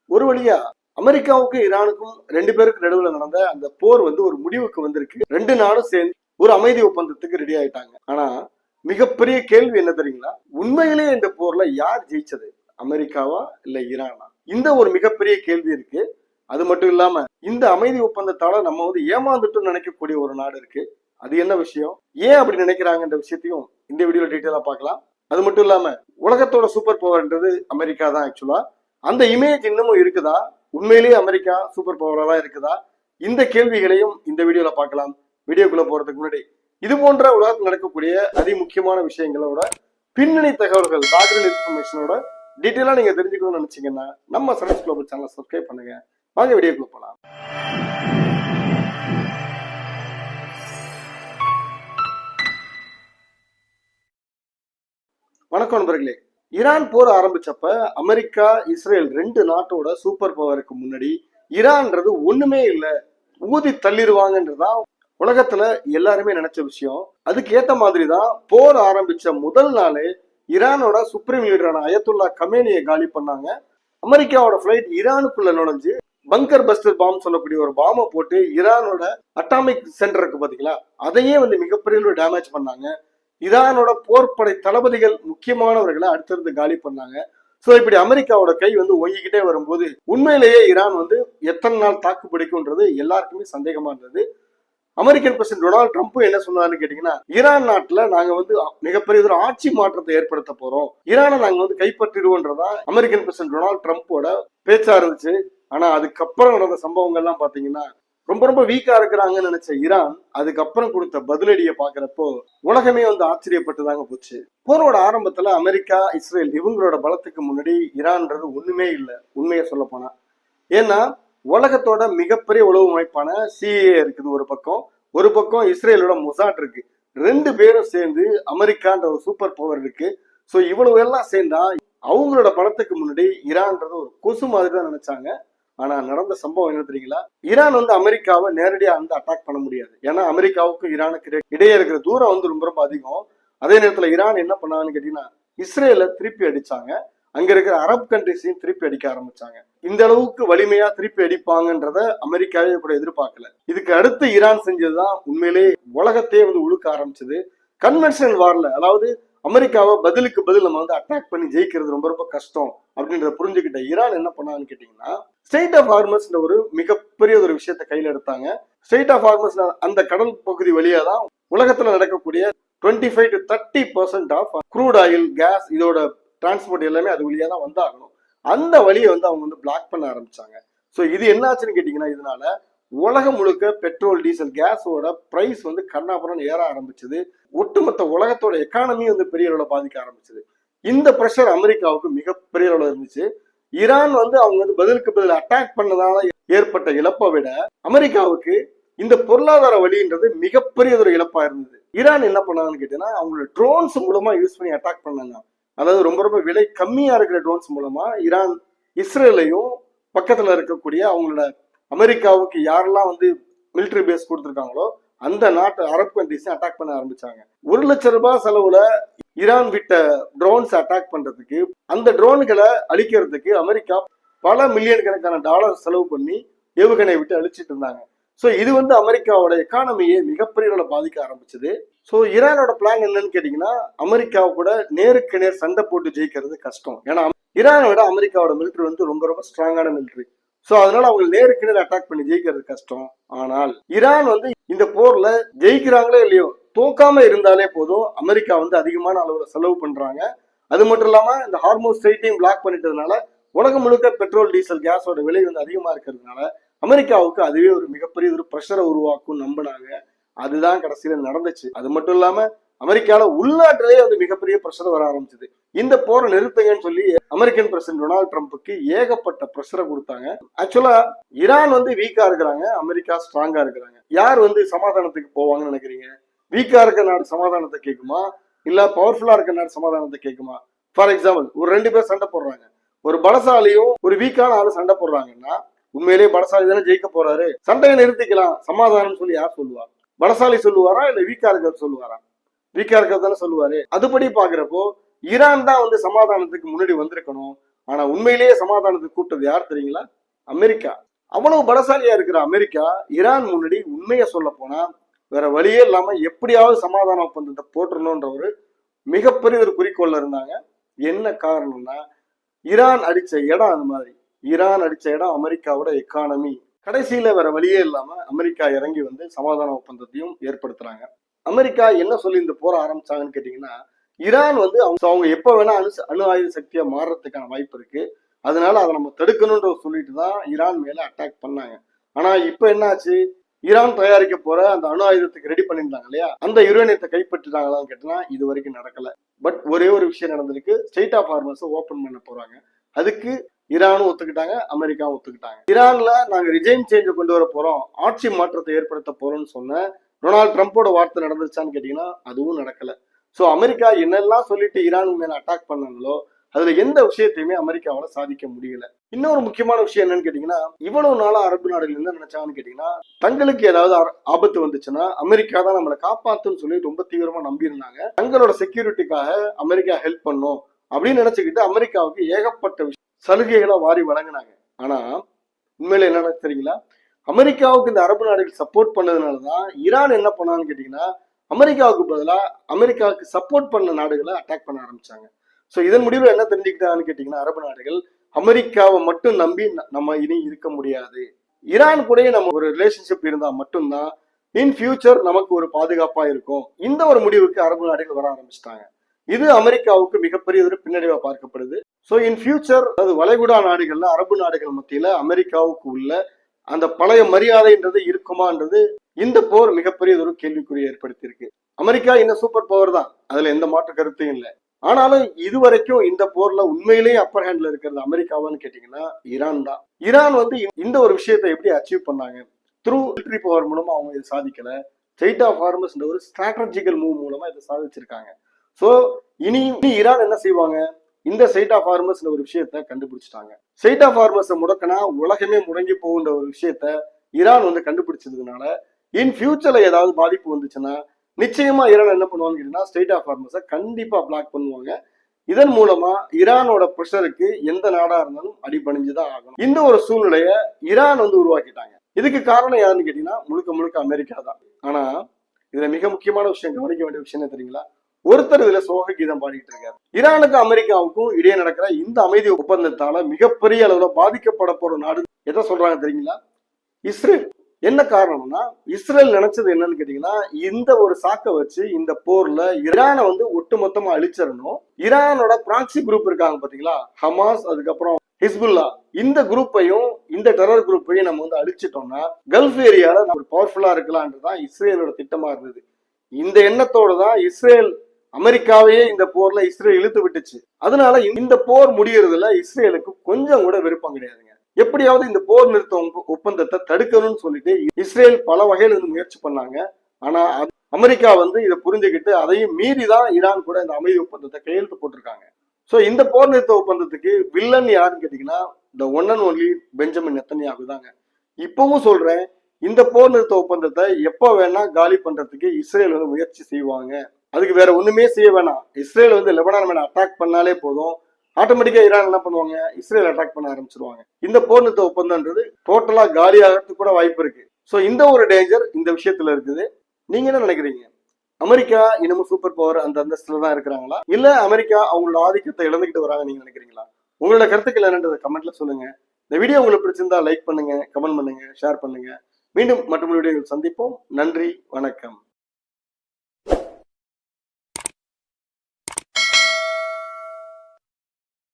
ஒரு வழியா அமெரிக்காவுக்கும் ஈரானுக்கும் ரெண்டு பேருக்கு நடுவில் நடந்த அந்த போர் வந்து ஒரு முடிவுக்கு வந்திருக்கு. ரெண்டு நாடும் சேர்ந்து ஒரு அமைதி ஒப்பந்தத்துக்கு ரெடி ஆயிட்டாங்க. ஆனா மிகப்பெரிய கேள்வி என்ன தெரியுங்களா? உண்மையிலேயே இந்த போர்ல யார் ஜெயிச்சது, அமெரிக்காவா இல்ல ஈரானா? இந்த ஒரு மிகப்பெரிய கேள்வி இருக்கு. அது மட்டும் இல்லாம இந்த அமைதி ஒப்பந்தத்தால நம்ம வந்து ஏமாந்துட்டோம்னு நினைக்கக்கூடிய ஒரு நாடு இருக்கு. அது என்ன விஷயம், ஏன் அப்படி நினைக்கிறாங்கன்ற விஷயத்தையும் இந்த வீடியோல டீட்டெயிலா பார்க்கலாம். அது மட்டும் இல்லாம உலகத்தோட சூப்பர் பவர்ன்றது அமெரிக்கா தான். ஆக்சுவலா அந்த இமேஜ் இன்னமும் இருக்குதா? உண்மையிலேயே அமெரிக்கா சூப்பர் பவரா தான் இருக்குதா? இந்த கேள்விகளையும் இந்த வீடியோல பார்க்கலாம். வீடியோக்குள்ள போறதுக்கு முன்னாடி இது போன்ற உலகத்தில் நடக்கக்கூடிய அதி முக்கியமான விஷயங்களோட பின்னணி தகவல்கள், பேக்ரவுண்ட் இன்ஃபர்மேஷனோட டீட்டெயிலா நீங்க தெரிஞ்சுக்கணும்னு நினைச்சீங்கன்னா நம்ம சயின்ஸ் குளோபல் சேனலை சப்ஸ்கிரைப் பண்ணுங்க. வாங்க வீடியோக்குள்ள போலாம். வணக்கம் நண்பர்களே. ஈரான் போர் ஆரம்பிச்சப்ப அமெரிக்கா, இஸ்ரேல் ரெண்டு நாட்டோட சூப்பர் பவருக்கு முன்னாடி ஈரான்ன்றது ஒண்ணுமே இல்லை, ஊதி தள்ளிடுவாங்கன்றதுதான் உலகத்துல எல்லாருமே நினைச்ச விஷயம். அதுக்கு ஏத்த மாதிரிதான் போர் ஆரம்பிச்ச முதல் நாளே ஈரானோட சுப்ரீம் லீடரான அயத்துல்லா கமேனியை காலி பண்ணாங்க. அமெரிக்காவோட பிளைட் ஈரானுக்குள்ள நுழைஞ்சு பங்கர் பஸ்டர் பாம் சொல்லக்கூடிய ஒரு பாம்பை போட்டு ஈரானோட அட்டாமிக் சென்டர் இருக்கு பாத்தீங்களா, அதையே வந்து மிகப்பெரிய டேமேஜ் பண்ணாங்க. ஈரானோட போர்ப்படை தளபதிகள் முக்கியமானவர்களை அடுத்திருந்து காலி பண்ணாங்க. சோ இப்படி அமெரிக்காவோட கை வந்து ஒங்கிக்கிட்டே வரும்போது உண்மையிலேயே ஈரான் வந்து எத்தனை நாள் தாக்கு பிடிக்கும்ன்றது எல்லாருக்குமே சந்தேகமா இருந்தது. அமெரிக்கன் பிரசிடென்ட் டொனால்டு ட்ரம்ப் என்ன சொன்னாருன்னு கேட்டீங்கன்னா, ஈரான் நாட்டுல நாங்க வந்து மிகப்பெரிய ஒரு ஆட்சி மாற்றத்தை ஏற்படுத்த போறோம், ஈரானை நாங்க வந்து கைப்பற்றிடுவோன்றதா அமெரிக்கன் பிரசிடென்ட் டொனால்டு ட்ரம்ப்போட பேச்சா இருந்துச்சு. ஆனா அதுக்கப்புறம் நடந்த சம்பவங்கள்லாம் பாத்தீங்கன்னா ரொம்ப ரொம்ப வீக்கா இருக்கிறாங்கன்னு நினைச்ச ஈரான் அதுக்கப்புறம் கொடுத்த பதிலடியை பாக்குறப்போ உலகமே வந்து ஆச்சரியப்பட்டுதாங்க போச்சு. போரோட ஆரம்பத்துல அமெரிக்கா, இஸ்ரேல் இவங்களோட பலத்துக்கு முன்னாடி ஈரான்ன்றது ஒண்ணுமே இல்லை, உண்மையை சொல்ல போனா. ஏன்னா உலகத்தோட மிகப்பெரிய உளவு அமைப்பான சிஏஏ இருக்குது ஒரு பக்கம் இஸ்ரேலோட மொசாட் இருக்கு. ரெண்டு பேரும் சேர்ந்து அமெரிக்கான்ற ஒரு சூப்பர் பவர் இருக்கு. சோ இவ்வளவு எல்லாம் சேர்ந்தா அவங்களோட பலத்துக்கு முன்னாடி ஈரான்ன்றது ஒரு கொசு மாதிரி தான் நினைச்சாங்க. ஆனா நடந்த சம்பவம் என்ன தெரியுங்களா? ஈரான் வந்து அமெரிக்காவை நேரடியா வந்து அட்டாக் பண்ண முடியாது. ஏன்னா அமெரிக்காவுக்கும் ஈரானுக்கு இடையே இருக்கிற தூரம் வந்து ரொம்ப ரொம்ப அதிகம். அதே நேரத்துல ஈரான் என்ன பண்ணாங்கன்னு கேட்டீங்கன்னா, இஸ்ரேலை திருப்பி அடிச்சாங்க. அங்க இருக்கிற அரப் கண்ட்ரிஸையும் திருப்பி அடிக்க ஆரம்பிச்சாங்க. இந்த அளவுக்கு வலிமையா திருப்பி அடிப்பாங்கன்றத அமெரிக்காவே கூட எதிர்பார்க்கல. இதுக்கு அடுத்து ஈரான் செஞ்சதுதான் உண்மையிலேயே உலகத்தையே வந்து உழுக்க ஆரம்பிச்சது. கன்வென்ஷனல் வார்ல, அதாவது அமெரிக்காவை பதிலுக்கு பதில் நம்ம வந்து அட்டாக் பண்ணி ஜெயிக்கிறது ரொம்ப ரொம்ப கஷ்டம் அப்படின்றத புரிஞ்சுக்கிட்ட ஈரான் என்ன பண்ணாங்கன்னு கேட்டீங்கன்னா, ஸ்ட்ரெயிட் ஆஃப் ஹார்மஸ் ஒரு மிகப்பெரிய ஒரு விஷயத்த கையில எடுத்தாங்க. ஸ்ட்ரெயிட் ஆஃப் ஹார்மஸ் அந்த கடல் பகுதி வழியா தான் உலகத்துல நடக்கக்கூடிய 25 to 30% of crude oil, gas, இதோட டிரான்ஸ்போர்ட் எல்லாமே அது வழியா தான் வந்தாகணும். அந்த வழியை வந்து அவங்க வந்து பிளாக் பண்ண ஆரம்பிச்சாங்க. ஸோ இது என்ன ஆச்சுன்னு கேட்டீங்கன்னா, இதனால உலகம் முழுக்க பெட்ரோல், டீசல், கேஸோட பிரைஸ் வந்து கர்நாபுரம் ஏற ஆரம்பிச்சது. ஒட்டுமொத்த உலகத்தோட எக்கானமி வந்து பெரிய அளவுல பாதிக்க ஆரம்பிச்சது. இந்த பிரஷர் அமெரிக்காவுக்கு மிகப்பெரிய அளவுல இருந்துச்சு. ஈரான் வந்து அவங்க வந்து பதிலுக்கு பதில் அட்டாக் பண்ணதால ஏற்பட்ட இழப்பை விட அமெரிக்காவுக்கு இந்த பொருளாதார வழின்றது மிகப்பெரிய ஒரு இழப்பா இருந்தது. ஈரான் என்ன பண்ணாங்கன்னு கேட்டீங்கன்னா, அவங்களோட ட்ரோன்ஸ் மூலமா யூஸ் பண்ணி அட்டாக் பண்ணாங்க. அதாவது ரொம்ப ரொம்ப விலை கம்மியா இருக்கிற ட்ரோன்ஸ் மூலமா ஈரான் இஸ்ரேலையும் பக்கத்துல இருக்கக்கூடிய அவங்களோட அமெரிக்காவுக்கு யாரெல்லாம் வந்து மிலிட்டரி பேஸ் கொடுத்துருக்காங்களோ அந்த நாட்டு அரபு கண்ட்ரிஸை அட்டாக் பண்ண ஆரம்பிச்சாங்க. 1 லட்சம் ரூபாய் செலவுல ஈரான் விட்ட ட்ரோன்ஸ் அட்டாக் பண்றதுக்கு, அந்த ட்ரோன்களை அழிக்கிறதுக்கு அமெரிக்கா பல மில்லியன் கணக்கான டாலர் செலவு பண்ணி ஏவுகணை விட்டு அழிச்சிட்டு இருந்தாங்க. ஸோ இது வந்து அமெரிக்காவோட எக்கானமியை மிகப்பெரிய அளவில் பாதிக்க ஆரம்பிச்சது. ஸோ ஈரானோட பிளான் என்னன்னு கேட்டீங்கன்னா, அமெரிக்காவை கூட நேருக்கு நேர் சண்டை போட்டு ஜெயிக்கிறது கஷ்டம். ஏன்னா ஈரானை விட அமெரிக்காவோட மிலிட்டரி வந்து ரொம்ப ரொம்ப ஸ்ட்ராங்கான மிலிட்டரி. ஸோ அதனால அவங்க நேருக்கு நேர் அட்டாக் பண்ணி ஜெயிக்கிறது கஷ்டம். ஆனால் ஈரான் வந்து இந்த போர்ல ஜெயிக்கிறாங்களோ இல்லையோ, தோக்காம இருந்தாலே போதும், அமெரிக்கா வந்து அதிகமான அளவுல செலவு பண்றாங்க. அது மட்டும் இல்லாம இந்த ஹார்மோஸ் ஸ்ட்ரெய்ட்டையும் பிளாக் பண்ணிட்டதுனால உலகம் முழுக்க பெட்ரோல், டீசல், கேஸோட விலை வந்து அதிகமா இருக்கிறதுனால அமெரிக்காவுக்கு அதுவே ஒரு மிகப்பெரிய ஒரு பிரஷரை உருவாக்கும் நம்பினாங்க. அதுதான் கடைசியில நடந்துச்சு. அது மட்டும் இல்லாம அமெரிக்கால உள்நாட்டிலேயே வந்து மிகப்பெரிய பிரஷர் வர ஆரம்பிச்சது. இந்த போரை நிறுத்துங்கன்னு சொல்லி அமெரிக்கன் பிரசிடென்ட் டொனால்டு ட்ரம்ப்புக்கு ஏகப்பட்ட பிரஷரை கொடுத்தாங்க. ஆக்சுவலா ஈரான் வந்து வீக்கா இருக்கிறாங்க, அமெரிக்கா ஸ்ட்ராங்கா இருக்கிறாங்க. யார் வந்து சமாதானத்துக்கு போவாங்கன்னு நினைக்கிறீங்க? வீக்கா இருக்க நாடு சமாதானத்தை கேட்குமா, இல்ல பவர்ஃபுல்லா இருக்க நாடு சமாதானத்தை கேட்குமா? ஃபார் எக்ஸாம்பிள், ஒரு 2 பேர் சண்டை போடுறாங்க. ஒரு பலசாலியும் ஒரு வீக்கான ஆளு சண்டை போடுறாங்கன்னா, உண்மையிலேயே பலசாலி தானே ஜெயிக்க போறாரு, சண்டையை நிறுத்திக்கலாம் சமாதானம் சொல்லி யார் சொல்லுவா? பலசாலி சொல்லுவாரா இல்ல வீக்கா இருக்கிறது சொல்லுவாரா? வீக்கா இருக்கிறது தானே சொல்லுவாரு. அதுபடி பாக்குறப்போ ஈரான் தான் வந்து சமாதானத்துக்கு முன்னாடி வந்திருக்கணும். ஆனா உண்மையிலேயே சமாதானத்துக்கு கூப்பிட்டது யார் தெரியுங்களா? அமெரிக்கா. அவ்வளவு பலசாலியா இருக்கிற அமெரிக்கா ஈரான் முன்னாடி உண்மையை சொல்ல போனா வேற வழியே இல்லாம எப்படியாவது சமாதான ஒப்பந்தத்தை போட்டுறணும்ன்ற ஒரு மிகப்பெரிய ஒரு குறிக்கோள்ல இருந்தாங்க. என்ன காரணம்னா ஈரான் அடிச்ச இடம் அந்த மாதிரி. ஈரான் அடிச்ச இடம் அமெரிக்காவோட எக்கானமி. கடைசியில வேற வழியே இல்லாம அமெரிக்கா இறங்கி வந்து சமாதான ஒப்பந்தத்தையும் ஏற்படுத்துறாங்க. அமெரிக்கா என்ன சொல்லி இந்த போற ஆரம்பிச்சாங்கன்னு கேட்டீங்கன்னா, ஈரான் வந்து அவங்க எப்ப வேணா அணு ஆயுத சக்தியா மாறுறதுக்கான வாய்ப்பு இருக்கு, அதனால அதை நம்ம தடுக்கணும்ன்ற சொல்லிட்டு தான் ஈரான் மேல அட்டாக் பண்ணாங்க. ஆனா இப்ப என்ன ஆச்சு? ஈரான் தயாரிக்க போற அந்த அணு ஆயுதத்துக்கு ரெடி பண்ணியிருந்தாங்க இல்லையா, அந்த யுரேனியத்தை கைப்பற்றிட்டாங்களான்னு கேட்டா இது வரைக்கும் நடக்கல. பட் ஒரே ஒரு விஷயம் நடந்திருக்கு, ஸ்ட்ரெயிட் ஆஃப் ஹார்மஸ் ஓபன் பண்ண போறாங்க. அதுக்கு ஈரானும் ஒத்துக்கிட்டாங்க, அமெரிக்காவும் ஒத்துக்கிட்டாங்க. ஈரான்ல நாங்க ரிஜைம் சேஞ்ச கொண்டு வர போறோம், ஆட்சி மாற்றத்தை ஏற்படுத்த போறோம்னு சொன்ன டொனால்ட் ட்ரம்ப்போட வார்த்தை நடந்துச்சான்னு கேட்டீங்கன்னா அதுவும் நடக்கல. சோ அமெரிக்கா என்னெல்லாம் சொல்லிட்டு ஈரான் மேல அட்டாக் பண்ணாங்களோ அதுல எந்த விஷயத்தையுமே அமெரிக்காவால சாதிக்க முடியல. இன்னொரு முக்கியமான விஷயம் என்னன்னு கேட்டீங்கன்னா, இவ்வளவு நாளா அரபு நாடுகள் என்ன நினைச்சாங்கன்னு கேட்டீங்கன்னா, தங்களுக்கு ஏதாவது ஆபத்து வந்துச்சுன்னா அமெரிக்கா தான் நம்மளை காப்பாத்துன்னு சொல்லி ரொம்ப தீவிரமா நம்பி இருந்தாங்க. தங்களோட செக்யூரிட்டிக்காக அமெரிக்கா ஹெல்ப் பண்ணும் அப்படின்னு நினைச்சுக்கிட்டு அமெரிக்காவுக்கு ஏகப்பட்ட சலுகைகளை வாரி வழங்கினாங்க. ஆனா உண்மையில என்ன தெரியுங்களா, அமெரிக்காவுக்கு இந்த அரபு நாடுகள் சப்போர்ட் பண்ணதுனாலதான் ஈரான் என்ன பண்ணான்னு கேட்டீங்கன்னா, அமெரிக்காவுக்கு பதிலா அமெரிக்காவுக்கு சப்போர்ட் பண்ண நாடுகளை அட்டாக் பண்ண ஆரம்பிச்சாங்க. சோ இதன் முடிவில் என்ன தெரிஞ்சுக்கிட்டான்னு கேட்டீங்கன்னா, அரபு நாடுகள் அமெரிக்காவை மட்டும் நம்பி நம்ம இனி இருக்க முடியாது, ஈரான் கூட நம்ம ஒரு ரிலேஷன்ஷிப் இருந்தா மட்டும்தான் இன் ஃபியூச்சர் நமக்கு ஒரு பாதுகாப்பா இருக்கும். இந்த ஒரு முடிவுக்கு அரபு நாடுகள் வர ஆரம்பிச்சிட்டாங்க. இது அமெரிக்காவுக்கு மிகப்பெரிய ஒரு பின்னடைவா பார்க்கப்படுது. சோ இன் ஃபியூச்சர் அது வளைகுடா நாடுகள்ல அரபு நாடுகள் மத்தியில அமெரிக்காவுக்கு உள்ள அந்த பழைய மரியாதைன்றது இருக்குமான்றது இந்த போர் மிகப்பெரிய ஒரு கேள்விக்குறியை ஏற்படுத்தியிருக்கு. அமெரிக்கா இன்னும் சூப்பர் பவர் தான், அதுல எந்த மாற்று கருத்தும் இல்லை. ஆனாலும் இதுவரைக்கும் இந்த போர்ல உண்மையிலேயே அப்பர் ஹேண்ட்ல இருக்கிறது அமெரிக்காவான்னு கேட்டீங்கன்னா ஈரான் தான். ஈரான் வந்து இந்த ஒரு விஷயத்தை எப்படி அச்சீவ் பண்ணாங்க? த்ரூ மிலிட்டரி பவர் மூலமா அவங்க இதை சாதிக்கல, ஸ்ட்ரெயிட் ஆஃப் ஹார்மஸ் ஒரு ஸ்ட்ராட்டஜிக்கல் மூவ் மூலமா இதை சாதிச்சிருக்காங்க. சோ இனி ஈரான் என்ன செய்வாங்க? இந்த ஸ்ட்ரெயிட் ஆஃப் ஹார்மஸ் ஒரு விஷயத்த கண்டுபிடிச்சிட்டாங்க. ஸ்ட்ரெயிட் ஆஃப் ஹார்மஸ் முடக்கினா உலகமே முடங்கி போகுன்ற ஒரு விஷயத்த ஈரான் வந்து கண்டுபிடிச்சதுனால இன் ஃபியூச்சர்ல ஏதாவது பாதிப்பு வந்துச்சுன்னா நிச்சயமா ஈரான் என்ன பண்ணுவாங்க கேட்டீங்கன்னா, ஸ்ட்ரெயிட் ஆஃப் ஹார்மஸை கண்டிப்பா பிளாக் பண்ணுவாங்க. இதன் மூலமா ஈரானோட பிரஷருக்கு எந்த நாடா இருந்தாலும் அடிபணிஞ்சுதான் ஆகணும். இந்த ஒரு சூழ்நிலைய ஈரான் வந்து உருவாக்கிட்டாங்க. இதுக்கு காரணம் யாருன்னு கேட்டீங்கன்னா முழுக்க முழுக்க அமெரிக்கா தான். ஆனா இதுல மிக முக்கியமான விஷயம், கவனிக்க வேண்டிய விஷயம் என்ன தெரியுங்களா? ஒருத்தர் இதுல சோக கீதம் பாடிட்டு இருக்காரு. ஈரானுக்கும் அமெரிக்காவுக்கும் இடையே நடக்கிற இந்த அமைதி ஒப்பந்தத்தால மிகப்பெரிய அளவுல பாதிக்கப்பட போற நாடு எதை சொல்றாங்க தெரியுங்களா? இஸ்ரேல். என்ன காரணம்னா இஸ்ரேல் நினைச்சது என்னன்னு கேட்டீங்கன்னா, இந்த ஒரு சாக்க வச்சு இந்த போர்ல ஈரானை வந்து ஒட்டுமொத்தமா அழிச்சிடணும். ஈரானோட பிராக்சி குரூப் இருக்காங்க பாத்தீங்களா, ஹமாஸ், அதுக்கப்புறம் ஹிஸ்புல்லா, இந்த குரூப்பையும் இந்த டெரர் குரூப்பையும் நம்ம வந்து அழிச்சிட்டோம்னா கல்ஃப் ஏரியால ஒரு பவர்ஃபுல்லா இருக்கலாம்ன்றதுதான் இஸ்ரேலோட திட்டமா இருந்தது. இந்த எண்ணத்தோட தான் இஸ்ரேல் அமெரிக்காவையே இந்த போர்ல இஸ்ரேல் இழுத்து விட்டுச்சு. அதனால இந்த போர் முடியறதுல இஸ்ரேலுக்கு கொஞ்சம் கூட விருப்பம் கிடையாதுங்க. எப்படியாவது இந்த போர் நிறுத்த ஒப்பந்தத்தை தடுக்கணும்னு சொல்லிட்டு இஸ்ரேல் பல வகையில இருந்து முயற்சி பண்ணாங்க. ஆனா அமெரிக்கா வந்து இதை புரிஞ்சுக்கிட்டு அதையும் மீறிதான் ஈரான் கூட இந்த அமைதி ஒப்பந்தத்தை கையெழுத்து போட்டிருக்காங்க. சோ இந்த போர் நிறுத்த ஒப்பந்தத்துக்கு வில்லன் யாருன்னு கேட்டீங்கன்னா இந்த one and only Benjamin Netanyahu தாங்க. இப்பவும் சொல்றேன், இந்த போர் நிறுத்த ஒப்பந்தத்தை எப்ப வேணா காலி பண்றதுக்கு இஸ்ரேல் வந்து முயற்சி செய்வாங்க. அதுக்கு வேற ஒண்ணுமே செய்ய வேணாம். இஸ்ரேல் வந்து லெபனான் மேல அட்டாக் பண்ணாலே போதும், ஆட்டோமேட்டிக்கா ஈரான் என்ன பண்ணுவாங்க? இஸ்ரேல் அட்டாக் பண்ண ஆரம்பிச்சிருவாங்க. இந்த போர் நிறுத்த ஒப்பந்தம்ன்றது டோட்டலா காலி ஆகிறதுக்கு கூட வாய்ப்பு இருக்கு. சோ இந்த ஒரு டேஞ்சர் இந்த விஷயத்துல இருக்குது. நீங்க என்ன நினைக்கிறீங்க? அமெரிக்கா இன்னமும் சூப்பர் பவர் அந்த அந்தஸ்துல தான் இருக்கிறாங்களா, இல்ல அமெரிக்கா அவங்களோட ஆதிக்கத்தை இழந்துகிட்டு வராங்க நீங்க நினைக்கிறீங்களா? உங்களோட கருத்துக்கள் என்னன்றதை கமெண்ட்ல சொல்லுங்க. இந்த வீடியோ உங்களுக்கு பிடிச்சிருந்தா லைக் பண்ணுங்க, கமெண்ட் பண்ணுங்க, ஷேர் பண்ணுங்க. மீண்டும் மற்றொரு வீடியோவில் சந்திப்போம். நன்றி, வணக்கம்.